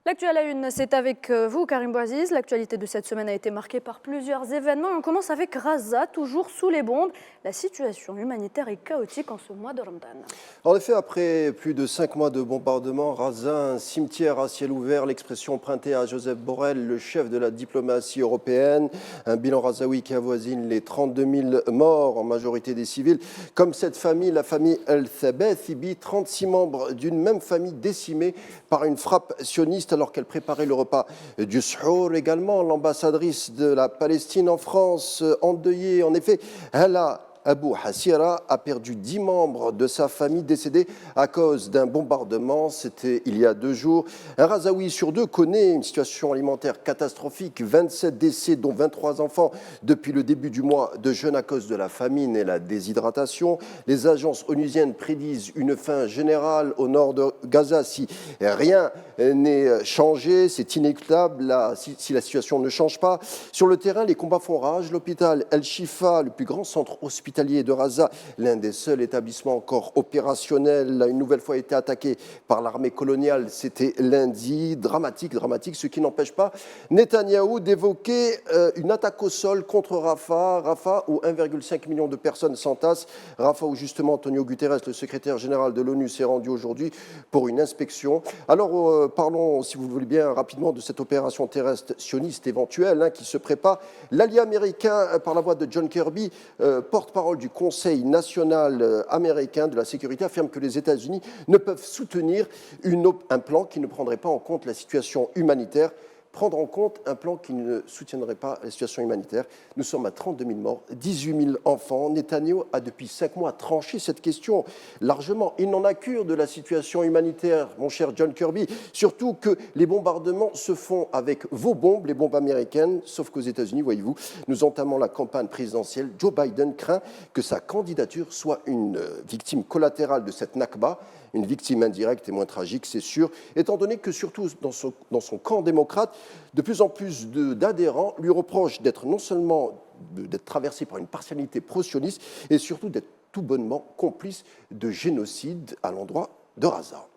L'actu à la une, c'est avec vous, Karim Bouaziz. L'actualité de cette semaine a été marquée par plusieurs événements. On commence avec Gaza, toujours sous les bombes. La situation humanitaire est chaotique en ce mois de Ramadan. En effet, après plus de 5 mois de bombardement, Gaza, un cimetière à ciel ouvert, l'expression empruntée à Joseph Borrell, le chef de la diplomatie européenne, un bilan gazaoui qui avoisine les 32 000 morts, en majorité des civils. Comme cette famille, la famille El-Thabethibi, 36 membres d'une même famille décimés par une frappe sioniste alors qu'elle préparait le repas du Sahur. Également, l'ambassadrice de la Palestine en France, endeuillée. En effet, elle Abou Hassira a perdu 10 membres de sa famille décédés à cause d'un bombardement. C'était il y a 2 jours. Un Gazaoui sur 2 connaît une situation alimentaire catastrophique. 27 décès, dont 23 enfants, depuis le début du mois de jeûne à cause de la famine et la déshydratation. Les agences onusiennes prédisent une faim générale au nord de Gaza si rien n'est changé. C'est inéluctable si la situation ne change pas. Sur le terrain, les combats font rage. L'hôpital El-Shifa, le plus grand centre hospitalier de Gaza, l'un des seuls établissements encore opérationnels, a une nouvelle fois été attaqué par l'armée coloniale. C'était lundi. Dramatique, ce qui n'empêche pas Netanyahou d'évoquer une attaque au sol contre Rafah où 1,5 million de personnes s'entassent. Rafah où justement Antonio Guterres, le secrétaire général de l'ONU, s'est rendu aujourd'hui pour une inspection. Alors parlons, si vous le voulez bien, rapidement de cette opération terrestre sioniste éventuelle qui se prépare. L'allié américain, par la voix de John Kirby, porte-parole du Conseil national américain de la sécurité, affirme que les États-Unis ne peuvent soutenir un plan qui ne prendrait pas en compte la situation humanitaire. Prendre en compte un plan qui ne soutiendrait pas la situation humanitaire. Nous sommes à 32 000 morts, 18 000 enfants. Netanyahou a depuis 5 mois tranché cette question largement. Il n'en a cure de la situation humanitaire, mon cher John Kirby. Surtout que les bombardements se font avec vos bombes, les bombes américaines, sauf qu'aux États-Unis, voyez-vous, nous entamons la campagne présidentielle. Joe Biden craint que sa candidature soit une victime collatérale de cette Nakba, une victime indirecte et moins tragique, c'est sûr, étant donné que surtout dans son camp démocrate, de plus en plus d'adhérents lui reprochent d'être non seulement d'être traversé par une partialité pro-sioniste, et surtout d'être tout bonnement complice de génocide à l'endroit de Gaza.